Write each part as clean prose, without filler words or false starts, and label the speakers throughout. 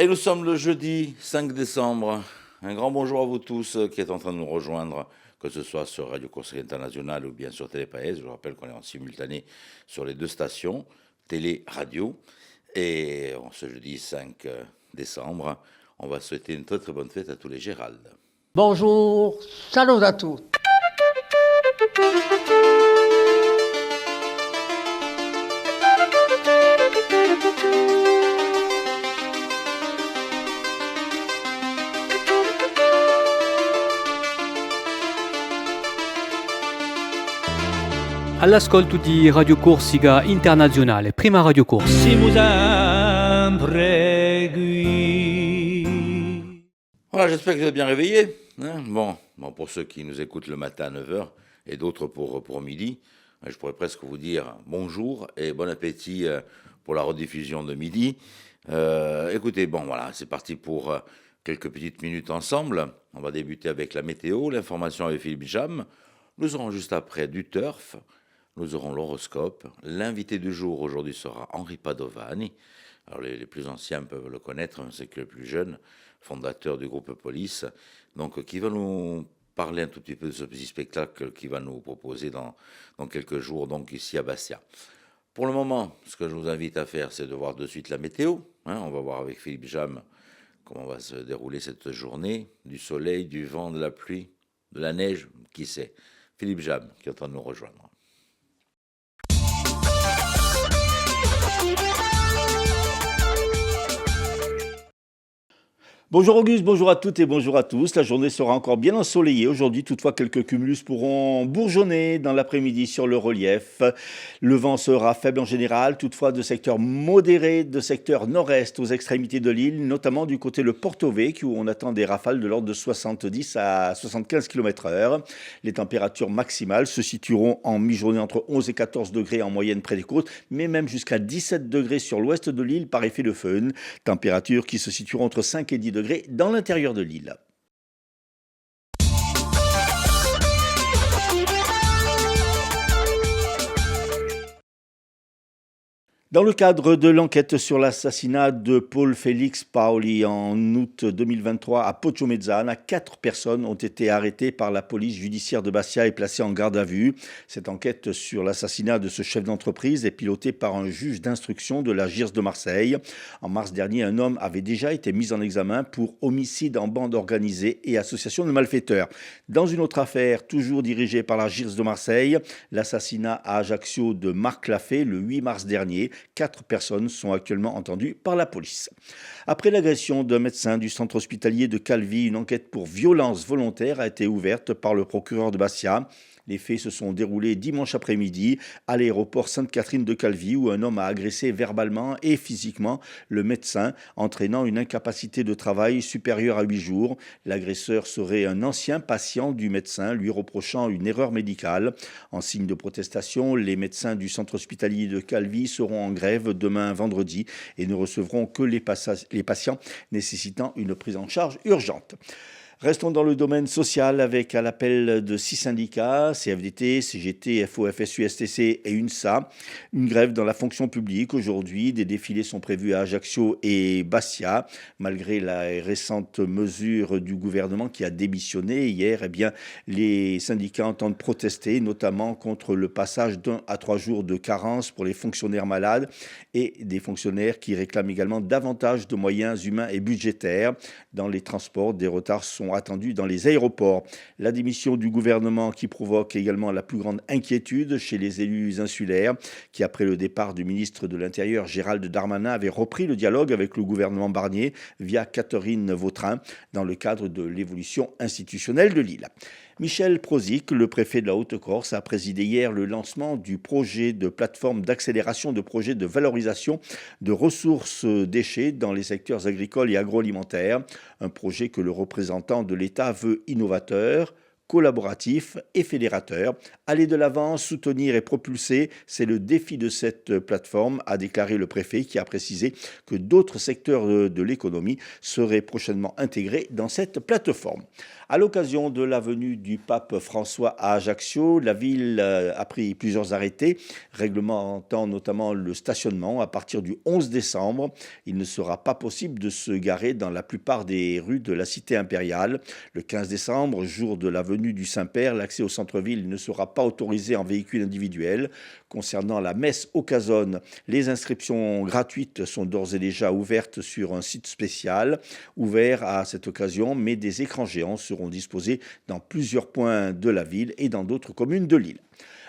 Speaker 1: Et nous sommes le jeudi 5 décembre. Un grand bonjour à vous tous qui êtes en train de nous rejoindre, que ce soit sur Radio Conseil International ou bien sur Télépaès. Je vous rappelle qu'on est en simultané sur les deux stations, télé, radio. Et en ce jeudi 5 décembre, on va souhaiter une très très bonne fête à tous les Gérald.
Speaker 2: Bonjour, salut à tous.
Speaker 3: All'ascolto di Radio Corsica Internazionale, prima Radio Corsica.
Speaker 4: Siamo sempre qui.
Speaker 1: Voilà, j'espère que vous êtes bien réveillés. Bon, pour ceux qui nous écoutent le matin à 9 h et d'autres pour midi, je pourrais presque vous dire bonjour et bon appétit pour la rediffusion de midi. Écoutez, bon voilà, c'est parti pour quelques petites minutes ensemble. On va débuter avec la météo, l'information avec Philippe Jam. Nous aurons juste après du turf. Nous aurons l'horoscope. L'invité du jour aujourd'hui sera Henri Padovani. Alors les plus anciens peuvent le connaître, c'est que le plus jeune, fondateur du groupe Police, donc qui va nous parler un tout petit peu de ce petit spectacle qu'il va nous proposer dans quelques jours, donc ici à Bastia. Pour le moment, ce que je vous invite à faire, c'est de voir de suite la météo. On va voir avec Philippe Jam comment va se dérouler cette journée, du soleil, du vent, de la pluie, de la neige, qui sait. Philippe Jam qui est en train de nous rejoindre.
Speaker 5: Bonjour Auguste, bonjour à toutes et bonjour à tous. La journée sera encore bien ensoleillée. Aujourd'hui, toutefois, quelques cumulus pourront bourgeonner dans l'après-midi sur le relief. Le vent sera faible en général, toutefois de secteur modéré, de secteur nord-est aux extrémités de l'île, notamment du côté de Porto Vecchio, où on attend des rafales de l'ordre de 70 à 75 km/h. Les températures maximales se situeront en mi-journée entre 11 et 14 degrés en moyenne près des côtes, mais même jusqu'à 17 degrés sur l'ouest de l'île par effet de föhn. Températures qui se situeront entre 5 et 10 degrés dans l'intérieur de l'île. Dans le cadre de l'enquête sur l'assassinat de Paul Félix Paoli en août 2023 à Poggiomezzana, 4 personnes ont été arrêtées par la police judiciaire de Bastia et placées en garde à vue. Cette enquête sur l'assassinat de ce chef d'entreprise est pilotée par un juge d'instruction de la JIRS de Marseille. En mars dernier, un homme avait déjà été mis en examen pour homicide en bande organisée et association de malfaiteurs. Dans une autre affaire, toujours dirigée par la JIRS de Marseille, l'assassinat à Ajaccio de Marc Lafay le 8 mars dernier. 4 personnes sont actuellement entendues par la police. Après l'agression d'un médecin du centre hospitalier de Calvi, une enquête pour violence volontaire a été ouverte par le procureur de Bastia. Les faits se sont déroulés dimanche après-midi à l'aéroport Sainte-Catherine de Calvi où un homme a agressé verbalement et physiquement le médecin, entraînant une incapacité de travail supérieure à 8 jours. L'agresseur serait un ancien patient du médecin lui reprochant une erreur médicale. En signe de protestation, les médecins du centre hospitalier de Calvi seront en grève demain vendredi et ne recevront que les patients nécessitant une prise en charge urgente. Restons dans le domaine social avec à l'appel de 6 syndicats, CFDT, CGT, FO, FSU, STC et UNSA. Une grève dans la fonction publique. Aujourd'hui, des défilés sont prévus à Ajaccio et Bastia. Malgré la récente mesure du gouvernement qui a démissionné hier, les syndicats entendent protester, notamment contre le passage d'1 à 3 jours de carence pour les fonctionnaires malades et des fonctionnaires qui réclament également davantage de moyens humains et budgétaires. Dans les transports, des retards sont attendus dans les aéroports. La démission du gouvernement qui provoque également la plus grande inquiétude chez les élus insulaires qui, après le départ du ministre de l'Intérieur Gérald Darmanin, avait repris le dialogue avec le gouvernement Barnier via Catherine Vautrin dans le cadre de l'évolution institutionnelle de l'île. Michel Prozic, le préfet de la Haute-Corse, a présidé hier le lancement du projet de plateforme d'accélération de projets de valorisation de ressources déchets dans les secteurs agricoles et agroalimentaires. Un projet que le représentant de l'État veut innovateur, collaboratif et fédérateur. Aller de l'avant, soutenir et propulser, c'est le défi de cette plateforme, a déclaré le préfet, qui a précisé que d'autres secteurs de l'économie seraient prochainement intégrés dans cette plateforme. À l'occasion de la venue du pape François à Ajaccio, la ville a pris plusieurs arrêtés, réglementant notamment le stationnement. À partir du 11 décembre, il ne sera pas possible de se garer dans la plupart des rues de la cité impériale. Le 15 décembre, jour de la venue du Saint-Père, l'accès au centre-ville ne sera pas autorisé en véhicule individuel. Concernant la messe au Casone, les inscriptions gratuites sont d'ores et déjà ouvertes sur un site spécial ouvert à cette occasion, mais des écrans géants seront disposés dans plusieurs points de la ville et dans d'autres communes de l'île.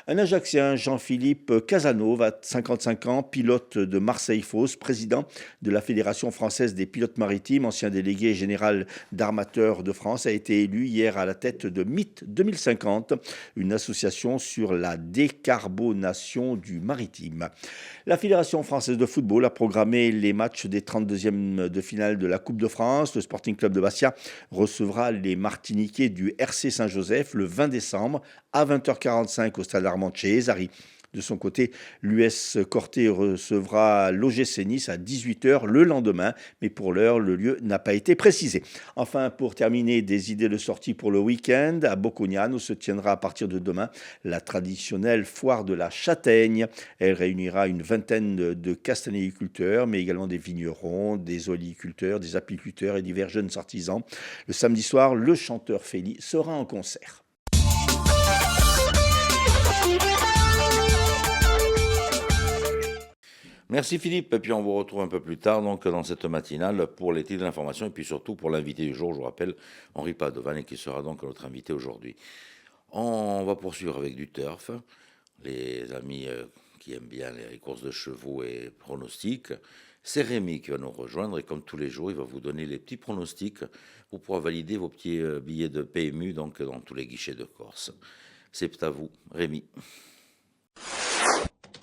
Speaker 5: Un Ajaxien, Jean-Philippe Casanova, 55 ans, pilote de Marseille-Fos, président de la Fédération française des pilotes maritimes, ancien délégué général d'Armateurs de France, a été élu hier à la tête de MIT 2050, une association sur la décarbonation du maritime. La Fédération française de football a programmé les matchs des 32e de finale de la Coupe de France. Le Sporting Club de Bastia recevra les Martiniquais du RC Saint-Joseph le 20 décembre à 20h45 au stade Armand Cesari. De son côté, l'US Corté recevra l'OGC Nice à 18h le lendemain, mais pour l'heure, le lieu n'a pas été précisé. Enfin, pour terminer, des idées de sortie pour le week-end. À Bocognano se tiendra à partir de demain la traditionnelle foire de la châtaigne. Elle réunira une vingtaine de castanéiculteurs, mais également des vignerons, des oléiculteurs, des apiculteurs et divers jeunes artisans. Le samedi soir, le chanteur Feli sera en concert.
Speaker 1: Merci Philippe, et puis on vous retrouve un peu plus tard donc dans cette matinale pour les titres de l'information et puis surtout pour l'invité du jour, je vous rappelle, Henri Padovani qui sera donc notre invité aujourd'hui. On va poursuivre avec du turf, les amis qui aiment bien les courses de chevaux et pronostics. C'est Rémi qui va nous rejoindre et comme tous les jours, il va vous donner les petits pronostics pour pouvoir valider vos petits billets de PMU donc dans tous les guichets de Corse. C'est à vous, Rémi.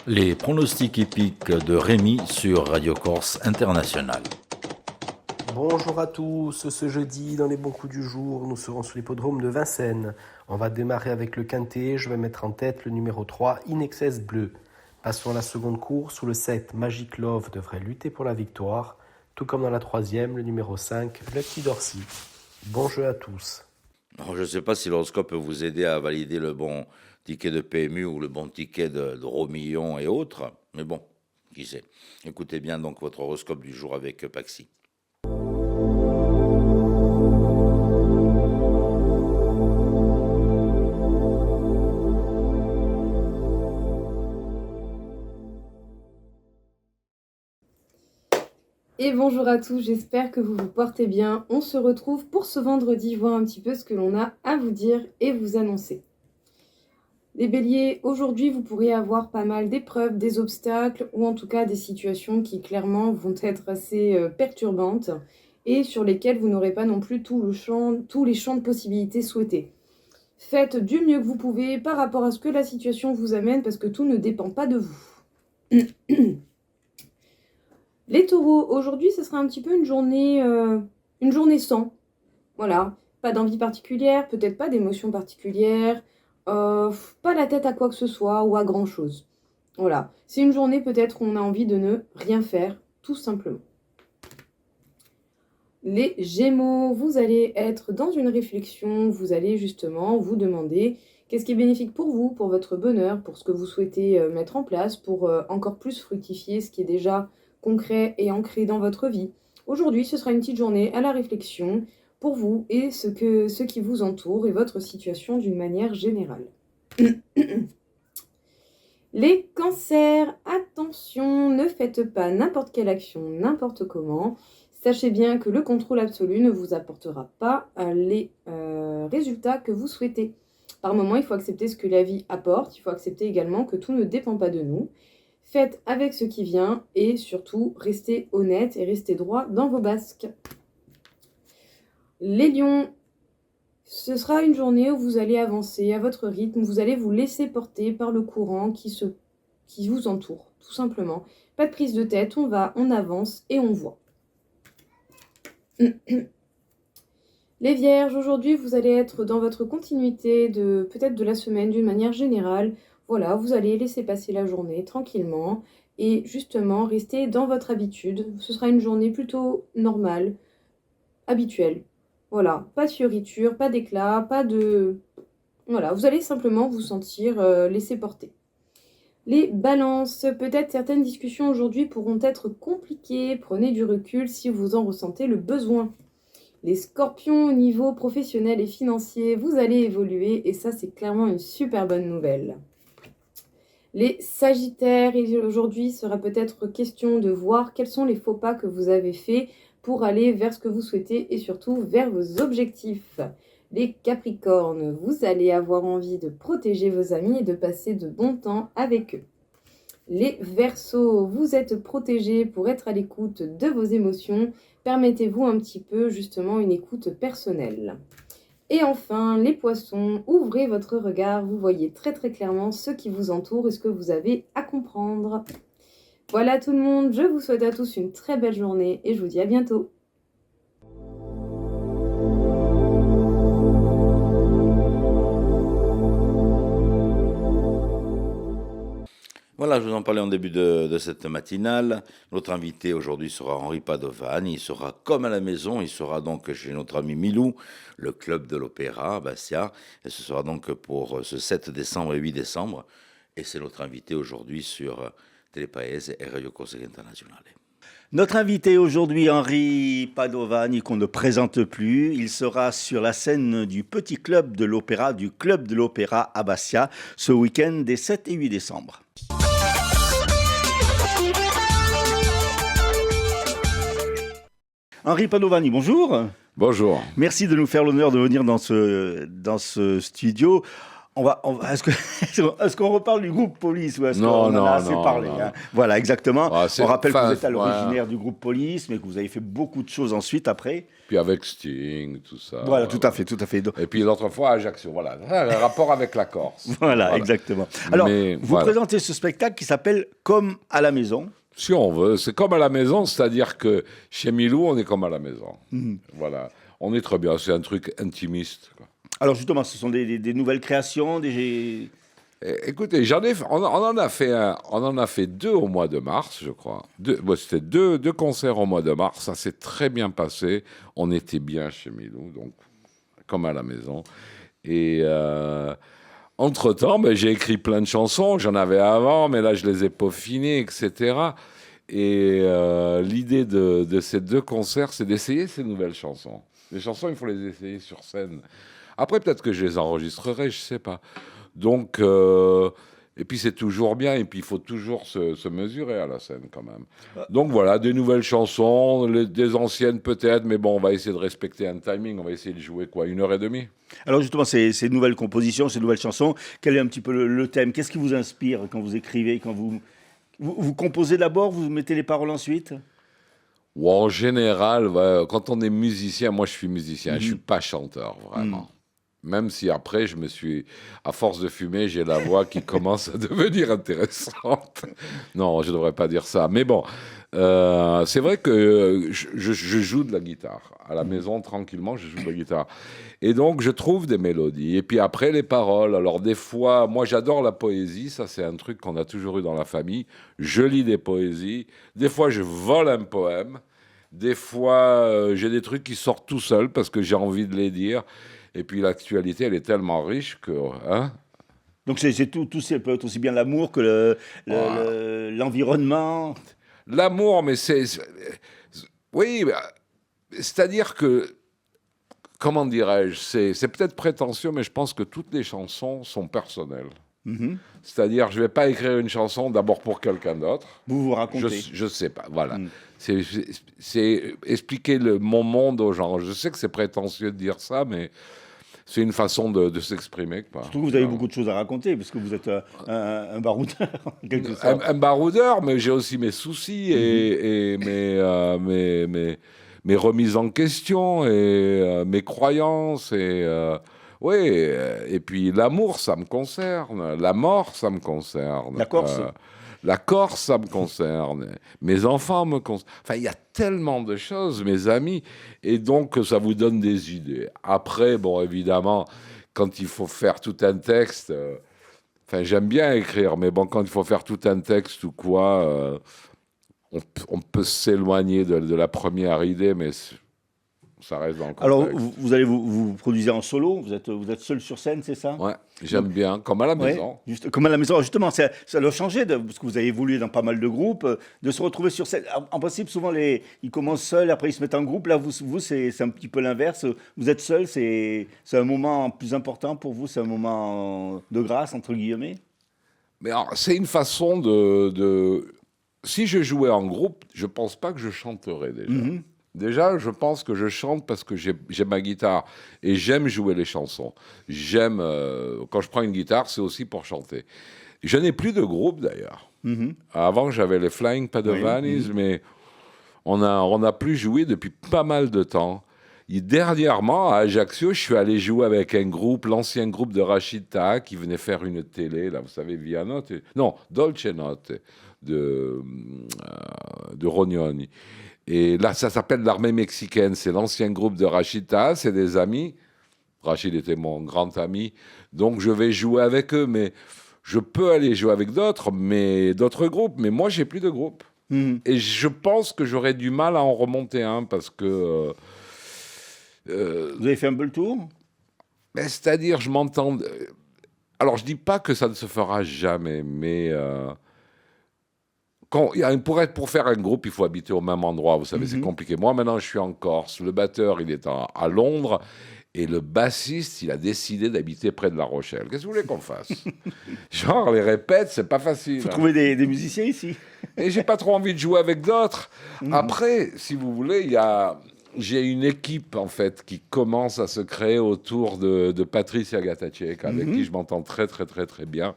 Speaker 4: Les pronostics hippiques de Rémi sur Radio Corse International.
Speaker 6: Bonjour à tous, ce jeudi dans les bons coups du jour, nous serons sur l'hippodrome de Vincennes. On va démarrer avec le quintet, je vais mettre en tête le numéro 3, In Excess Bleu. Passons à la seconde course où le 7, Magic Love devrait lutter pour la victoire, tout comme dans la troisième, le numéro 5, Lucky Dorsey. Bon jeu à tous.
Speaker 1: Alors, je ne sais pas si l'horoscope peut vous aider à valider le bon ticket de PMU ou le bon ticket de Romillon et autres, mais bon, qui sait. Écoutez bien donc votre horoscope du jour avec Paxi.
Speaker 7: Et bonjour à tous, j'espère que vous vous portez bien. On se retrouve pour ce vendredi, voir un petit peu ce que l'on a à vous dire et vous annoncer. Les béliers, aujourd'hui vous pourriez avoir pas mal d'épreuves, des obstacles ou en tout cas des situations qui clairement vont être assez perturbantes et sur lesquelles vous n'aurez pas non plus tous les champs de possibilités souhaités. Faites du mieux que vous pouvez par rapport à ce que la situation vous amène parce que tout ne dépend pas de vous. Les taureaux, aujourd'hui ce sera un petit peu une journée sans. Voilà, pas d'envie particulière, peut-être pas d'émotion particulière. Pas la tête à quoi que ce soit ou à grand chose. Voilà, c'est une journée peut-être où on a envie de ne rien faire, tout simplement. Les Gémeaux, vous allez être dans une réflexion, vous allez justement vous demander qu'est-ce qui est bénéfique pour vous, pour votre bonheur, pour ce que vous souhaitez mettre en place, pour encore plus fructifier ce qui est déjà concret et ancré dans votre vie. Aujourd'hui, ce sera une petite journée à la réflexion, pour vous et ce qui vous entoure et votre situation d'une manière générale. Les cancers, attention, ne faites pas n'importe quelle action, n'importe comment. Sachez bien que le contrôle absolu ne vous apportera pas les résultats que vous souhaitez. Par moments, il faut accepter ce que la vie apporte, il faut accepter également que tout ne dépend pas de nous. Faites avec ce qui vient et surtout, restez honnête et restez droit dans vos basques. Les lions, ce sera une journée où vous allez avancer à votre rythme, vous allez vous laisser porter par le courant qui vous entoure, tout simplement. Pas de prise de tête, on avance et on voit. Les Vierges, aujourd'hui, vous allez être dans votre continuité de peut-être de la semaine d'une manière générale. Voilà, vous allez laisser passer la journée tranquillement et justement rester dans votre habitude. Ce sera une journée plutôt normale, habituelle. Voilà, pas de fioritures, pas d'éclat, pas de... Voilà, vous allez simplement vous sentir laissé porter. Les balances, peut-être certaines discussions aujourd'hui pourront être compliquées. Prenez du recul si vous en ressentez le besoin. Les scorpions, au niveau professionnel et financier, vous allez évoluer et ça, c'est clairement une super bonne nouvelle. Les sagittaires, aujourd'hui, sera peut-être question de voir quels sont les faux pas que vous avez faits pour aller vers ce que vous souhaitez et surtout vers vos objectifs. Les capricornes, vous allez avoir envie de protéger vos amis et de passer de bons temps avec eux. Les Verseaux, vous êtes protégés pour être à l'écoute de vos émotions. Permettez-vous un petit peu justement une écoute personnelle. Et enfin, les Poissons, ouvrez votre regard, vous voyez très très clairement ce qui vous entoure et ce que vous avez à comprendre. Voilà tout le monde, je vous souhaite à tous une très belle journée et je vous dis à bientôt.
Speaker 1: Voilà, je vous en parlais en début de cette matinale. Notre invité aujourd'hui sera Henri Padovani. Il sera comme à la maison. Il sera donc chez notre ami Milou, le club de l'Opéra à Bastia. Et ce sera donc pour ce 7 décembre et 8 décembre. Et c'est notre invité aujourd'hui sur Telepaese et Radio Corsica Internazionale.
Speaker 5: Notre invité aujourd'hui, Henri Padovani, qu'on ne présente plus, il sera sur la scène du petit club de l'Opéra, du club de l'Opéra à Bastia, ce week-end des 7 et 8 décembre. Henri Padovani, bonjour.
Speaker 8: Bonjour.
Speaker 5: Merci de nous faire l'honneur de venir dans ce studio. Est-ce qu'on reparle du groupe Police ou est-ce qu'on en a assez parlé hein. Voilà, exactement. On rappelle que vous êtes à l'originaire du groupe Police, mais que vous avez fait beaucoup de choses ensuite après.
Speaker 8: Puis avec Sting, tout ça.
Speaker 5: Voilà, tout à fait.
Speaker 8: Et puis l'autre fois, Ajaccio, voilà. Le rapport avec la Corse.
Speaker 5: Voilà, exactement. Alors, vous présentez ce spectacle qui s'appelle Comme à la maison.
Speaker 8: Si on veut, c'est comme à la maison, c'est-à-dire que chez Milou, on est comme à la maison. Voilà, on est très bien, c'est un truc intimiste, quoi.
Speaker 5: Alors justement, ce sont des nouvelles créations,
Speaker 8: Écoutez, on en a fait 2 au mois de mars, je crois. C'était deux concerts au mois de mars, ça s'est très bien passé. On était bien chez Milou, donc comme à la maison. Et entre-temps, j'ai écrit plein de chansons, j'en avais avant, mais là je les ai peaufinées, etc. Et l'idée de ces 2 concerts, c'est d'essayer ces nouvelles chansons. Les chansons, il faut les essayer sur scène. Après, peut-être que je les enregistrerai, je sais pas. Donc, et puis c'est toujours bien, et puis il faut toujours se mesurer à la scène quand même. Donc voilà, des nouvelles chansons, des anciennes peut-être, mais bon, on va essayer de respecter un timing, on va essayer de jouer 1h30.
Speaker 5: Alors justement, ces nouvelles compositions, ces nouvelles chansons, quel est un petit peu le thème? Qu'est-ce qui vous inspire quand vous écrivez, quand vous composez d'abord, vous mettez les paroles ensuite?
Speaker 8: Ou en général, quand on est musicien, moi je suis musicien, je suis pas chanteur, vraiment. Même si après, à force de fumer, j'ai la voix qui commence à devenir intéressante. Non, je ne devrais pas dire ça. Mais bon, c'est vrai que je joue de la guitare. À la maison, tranquillement, je joue de la guitare. Et donc, je trouve des mélodies. Et puis après, les paroles. Alors des fois, moi j'adore la poésie. Ça, c'est un truc qu'on a toujours eu dans la famille. Je lis des poésies. Des fois, je vole un poème. Des fois, j'ai des trucs qui sortent tout seuls parce que j'ai envie de les dire. Et puis l'actualité, elle est tellement riche que... Hein.
Speaker 5: Donc c'est tout peut être aussi bien l'amour que l'environnement.
Speaker 8: L'amour, mais oui, c'est-à-dire que... Comment dirais-je, c'est peut-être prétentieux, mais je pense que toutes les chansons sont personnelles. C'est-à-dire, je ne vais pas écrire une chanson d'abord pour quelqu'un d'autre.
Speaker 5: Vous racontez.
Speaker 8: Je ne sais pas, voilà. C'est expliquer mon monde aux gens. Je sais que c'est prétentieux de dire ça, mais c'est une façon de s'exprimer.
Speaker 5: Je trouve que vous avez beaucoup de choses à raconter, parce que vous êtes un baroudeur, en quelque sorte.
Speaker 8: Un baroudeur, mais j'ai aussi mes soucis et mes remises en question et mes croyances oui, et puis l'amour, ça me concerne. La mort, ça me concerne.
Speaker 5: La Corse
Speaker 8: La Corse, ça me concerne. Mes enfants me concernent. Enfin, il y a tellement de choses, mes amis. Et donc, ça vous donne des idées. Après, bon, évidemment, quand il faut faire tout un texte... Enfin, j'aime bien écrire, mais bon, quand il faut faire tout un texte ou quoi, on peut s'éloigner de la première idée, mais ça reste dans le contexte.
Speaker 5: Alors, vous allez vous produisez en solo, vous êtes seul sur scène, c'est ça?
Speaker 8: Ouais, j'aime bien, comme à la maison.
Speaker 5: Comme à la maison, justement, ça doit changer, parce que vous avez évolué dans pas mal de groupes, de se retrouver sur scène. En principe, souvent, ils commencent seuls, après ils se mettent en groupe. Là, vous c'est un petit peu l'inverse. Vous êtes seul, c'est un moment plus important pour vous, c'est un moment de grâce, entre guillemets.
Speaker 8: Mais alors, c'est une façon Si je jouais en groupe, je pense pas que je chanterais déjà.
Speaker 5: Mhm.
Speaker 8: Déjà, je pense que je chante parce que j'ai ma guitare et j'aime jouer les chansons. J'aime, quand je prends une guitare, c'est aussi pour chanter. Je n'ai plus de groupe d'ailleurs.
Speaker 5: Mhm.
Speaker 8: Avant, j'avais les Flying Padovanis, mais on a plus joué depuis pas mal de temps. Et dernièrement, à Ajaccio, je suis allé jouer avec un groupe, l'ancien groupe de Rachid Taha, qui venait faire une télé, là, vous savez, Via Note, non, Dolce Note, de Rognoni. Et là, ça s'appelle l'Armée mexicaine. C'est l'ancien groupe de Rachid Taha, c'est des amis. Rachid était mon grand ami, donc je vais jouer avec eux, mais je peux aller jouer avec d'autres groupes, mais moi, j'ai plus de groupe.
Speaker 5: Mhm.
Speaker 8: Et je pense que j'aurais du mal à en remonter un, parce que...
Speaker 5: Vous avez fait un peu le tour?
Speaker 8: c'est-à-dire, je m'entends... Alors, je dis pas que ça ne se fera jamais, mais... Pour faire un groupe, il faut habiter au même endroit. Vous savez, c'est compliqué. Moi, maintenant, je suis en Corse. Le batteur, il est à Londres. Et le bassiste, il a décidé d'habiter près de La Rochelle. Qu'est-ce que vous voulez qu'on fasse? Genre, les répètes, c'est pas facile.
Speaker 5: Il faut trouver des musiciens ici.
Speaker 8: Et j'ai pas trop envie de jouer avec d'autres. Après, si vous voulez, j'ai une équipe, en fait, qui commence à se créer autour de Patricia Gatacek, avec qui je m'entends très, très, très, très bien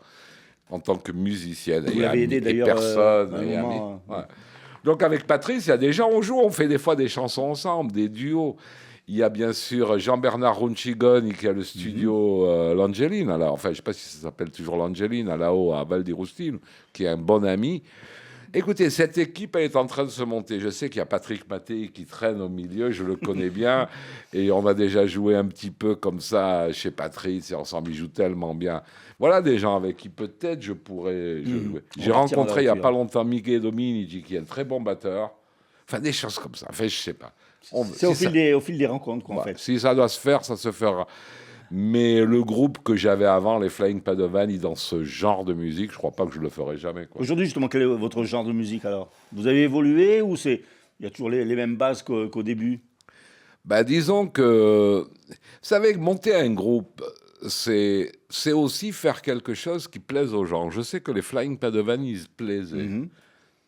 Speaker 8: en tant que musicienne.
Speaker 5: Vous l'avez aidé d'ailleurs
Speaker 8: personne.
Speaker 5: un
Speaker 8: Et
Speaker 5: moment,
Speaker 8: amis. Ouais. Donc avec Patrice, il y a des gens, on fait des fois des chansons ensemble, des duos. Il y a bien sûr Jean-Bernard Ronchigone qui a le studio L'Angeline. Enfin, je ne sais pas si ça s'appelle toujours L'Angeline, là-haut à Val di Rustino, qui est un bon ami. Écoutez, cette équipe elle est en train de se monter. Je sais qu'il y a Patrick Mattei qui traîne au milieu, je le connais bien. Et on a déjà joué un petit peu comme ça chez Patrice, et ensemble, ils jouent tellement bien. Voilà des gens avec qui peut-être je pourrais jouer. J'ai rencontré il n'y a pas longtemps Mickey Dominici, qui est un très bon batteur. Enfin, des choses comme ça. Enfin, je sais pas.
Speaker 5: C'est au fil des rencontres, quoi, en fait.
Speaker 8: Si ça doit se faire, ça se fera. Mais le groupe que j'avais avant, les Flying Padovani, dans ce genre de musique, je crois pas que je le ferai jamais, quoi.
Speaker 5: Aujourd'hui, justement, quel est votre genre de musique, alors? Vous avez évolué ou il y a toujours les mêmes bases qu'au début?
Speaker 8: Disons que, vous savez, monter un groupe, c'est aussi faire quelque chose qui plaise aux gens. Je sais que les Flying Padovani, ils se plaisaient.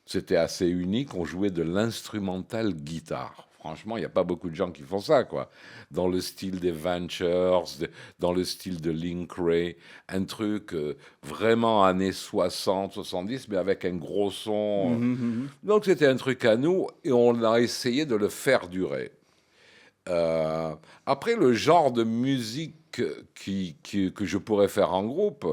Speaker 8: C'était assez unique, on jouait de l'instrumental guitare. Franchement, il n'y a pas beaucoup de gens qui font ça, quoi. Dans le style des Ventures, dans le style de Link Ray, un truc vraiment années 60, 70, mais avec un gros son. Donc c'était un truc à nous, et on a essayé de le faire durer. Après, le genre de musique que je pourrais faire en groupe...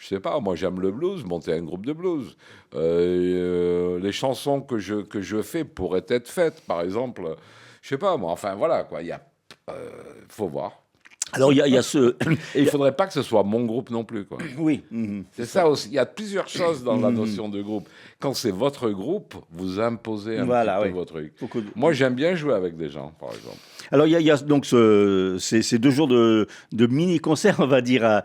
Speaker 8: Je sais pas, moi j'aime le blues, monter un groupe de blues. Les chansons que je fais pourraient être faites, par exemple. Je sais pas, moi, enfin voilà, quoi. Il faut voir.
Speaker 5: Alors, il y a ce...
Speaker 8: Et il faudrait pas que ce soit mon groupe non plus, quoi.
Speaker 5: Oui.
Speaker 8: C'est ça aussi. Il y a plusieurs choses dans la notion de groupe. Quand c'est votre groupe, vous imposez un petit peu votre truc. Moi, j'aime bien jouer avec des gens, par exemple.
Speaker 5: Alors, il y a donc ces 2 jours de mini-concerts, on va dire,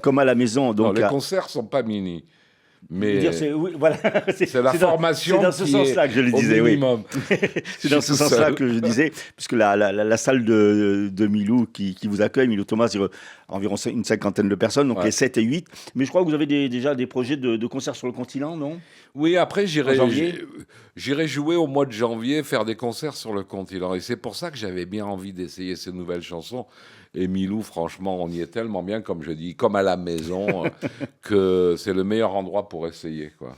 Speaker 5: comme à la maison. Donc,
Speaker 8: non, les concerts sont pas mini. Mais
Speaker 5: c'est
Speaker 8: la formation.
Speaker 5: C'est dans ce sens-là que je le disais, oui. C'est dans ce sens-là que je disais, puisque la salle de Milou qui vous accueille, Milou Thomas, c'est environ une cinquantaine de personnes, donc les 7 et 8. Mais je crois que vous avez déjà des projets de concerts sur le continent, non?
Speaker 8: Oui, après j'irai jouer au mois de janvier, faire des concerts sur le continent. Et c'est pour ça que j'avais bien envie d'essayer ces nouvelles chansons. Et Milou, franchement, on y est tellement bien, comme je dis, comme à la maison, que c'est le meilleur endroit pour essayer, quoi.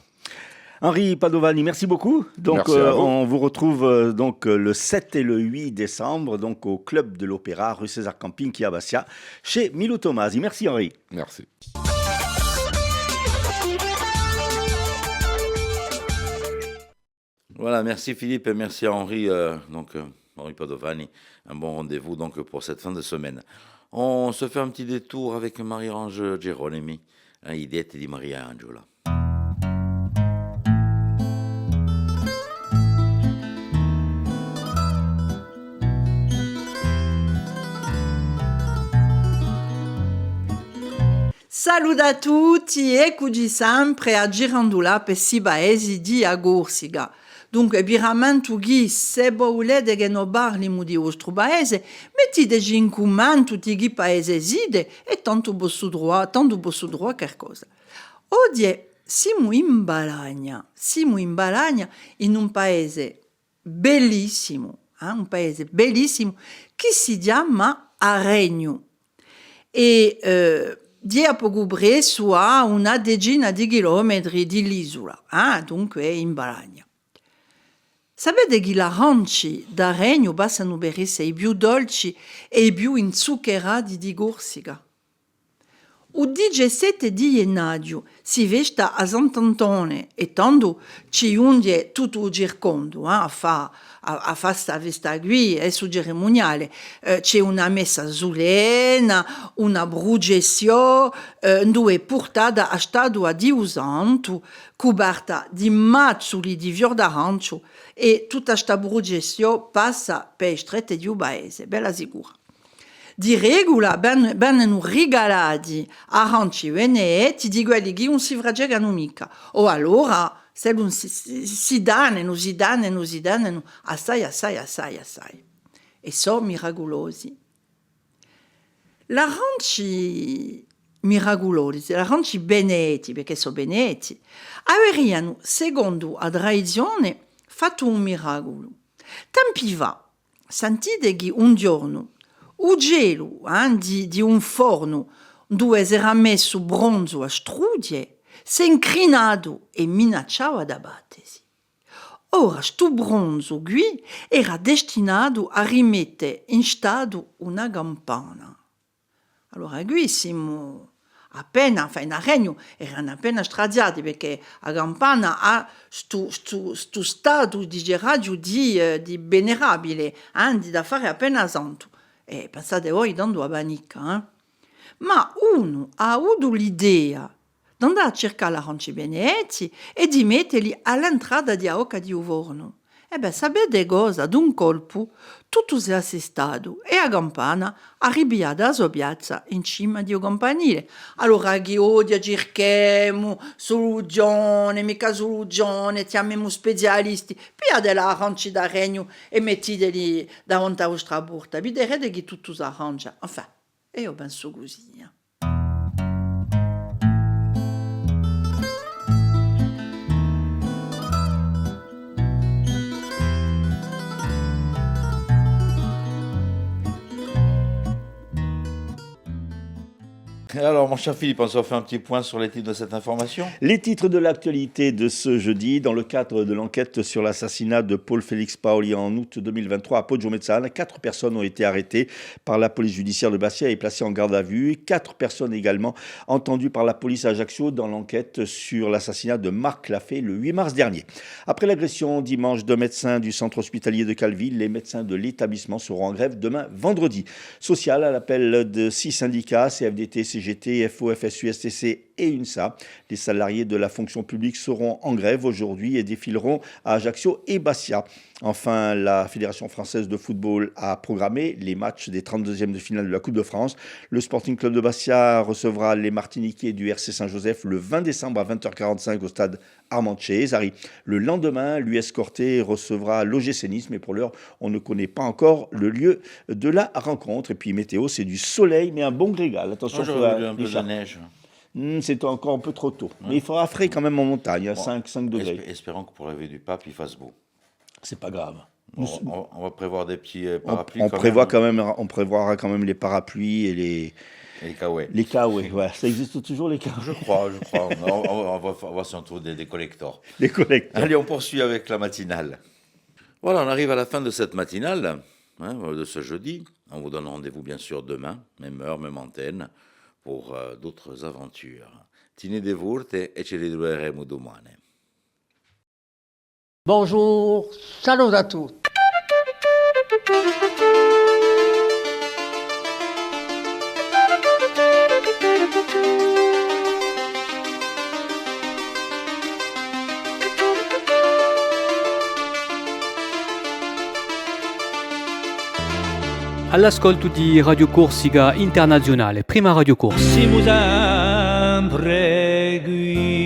Speaker 5: Henri Padovani, merci beaucoup. Donc, on vous retrouve donc le 7 et le 8 décembre donc au Club de l'Opéra, rue César Camping, qui est à Bastia, chez Milou Tomasi. Merci Henri.
Speaker 8: Merci.
Speaker 1: Voilà, merci Philippe et merci à Henri, Henri Padovani. Un bon rendez-vous donc pour cette fin de semaine. On se fait un petit détour avec Marie-Ange Geronimi, I detti di Maria Angela.
Speaker 9: Saluto a tutti, eccoci sempre a Girandula per si paesi di Agorsiga. Dunque, biramento ghi, se volete che non parliamo di vostro paese, mettiteci in commento tutti i paesi eside e tanto posso droit che cosa. Oggi siamo in Balagna in un paese bellissimo, che si chiama Aregno. E di a poco presso a una decina di chilometri dell'isola, dunque in Balagna. Sapete che gli aranci da Regno passano per essere i più dolci e i più inzuccherati di Corsica? Il 17 di gennaio si festa a Sant'Antone e tanto ci giunge tutto il circondo a fare questa festa qui, è su cerimoniale. C'è una messa solenne, una processione, dove portata a statua di un santo, coperta di mazzoli di fior d'arancio e tutta questa processione passa per le strette di un paese, bella sicura. Di regola vengono regalati aranci veneti di quelli che non si fragegano mica. O allora se non si danno assai. E sono miracolosi. L'aranci miracolosi, l'aranci beneti, perché sono beneti, avrebbero, secondo la tradizione, fatto un miracolo. Tempi va, sentite che un giorno il gelo di un forno dove si era messo bronzo a strudie si è incrinato e minacciava di abbattersi. Ora, sto bronzo qui era destinato a rimettere in stato una campana. Allora, qui siamo in Aregno erano appena stradiati perché la campana ha sto stato di radio di venerabile, da fare appena santo. E pensate voi dando a banica, Ma uno ha avuto l'idea di andare a cercare l'aranci beneti e di metterli all'entrata di Aoca di Uvorno. Sapete cosa? D'un colpo tutto si è assestato e la campana arriva da sua piazza in cima di un campanile. Allora chi odia cerchiamo soluzione, mica soluzione, chiamiamo specialisti, piate l'aranci da Regno e mettiteli davanti alla vostra porta, vedrete che tutto si arrangia. Enfin, io penso così.
Speaker 1: Alors, mon cher Philippe, on se refait un petit point sur les titres de cette information.
Speaker 5: Les titres de l'actualité de ce jeudi, dans le cadre de l'enquête sur l'assassinat de Paul Félix Paoli en août 2023 à Poggiomezzana, 4 personnes ont été arrêtées par la police judiciaire de Bastia et placées en garde à vue. 4 personnes également entendues par la police à Ajaccio dans l'enquête sur l'assassinat de Marc Lafay le 8 mars dernier. Après l'agression dimanche d'un médecin du centre hospitalier de Calville, les médecins de l'établissement seront en grève demain vendredi. Social à l'appel de 6 syndicats, CFDT, CGT, FO, FSU, STC et UNSA. Les salariés de la fonction publique seront en grève aujourd'hui et défileront à Ajaccio et Bastia. Enfin, la Fédération française de football a programmé les matchs des 32e de finale de la Coupe de France. Le Sporting Club de Bastia recevra les Martiniquais du RC Saint-Joseph le 20 décembre à 20h45 au stade Armand Cesari. Le lendemain, l'US Corté recevra l'OGC Nice, mais pour l'heure, on ne connaît pas encore le lieu de la rencontre. Et puis météo, c'est du soleil, mais un bon grégal. Attention,
Speaker 1: un peu de neige.
Speaker 5: C'est encore un peu trop tôt. Mais il fera frais quand même en montagne, à 5 degrés.
Speaker 1: Espérons que pour la vie du pape, il fasse beau.
Speaker 5: C'est pas grave.
Speaker 1: On va prévoir des petits parapluies.
Speaker 5: On prévoira quand même les parapluies et les kawaii. Les kawaii, ouais. Ça existe toujours, les kawaii?
Speaker 1: Je crois. On va s'entourer des collectors.
Speaker 5: Les collectors.
Speaker 1: Allez, on poursuit avec la matinale. Voilà, on arrive à la fin de cette matinale, de ce jeudi. On vous donne rendez-vous, bien sûr, demain, même heure, même antenne, pour d'autres aventures. Tenete forte e ci ritroveremo domani.
Speaker 2: Bonjour, salut à tous.
Speaker 3: All'ascolto di Radio Corsica Internazionale, prima Radio Corsica.
Speaker 10: Si mu sempre qui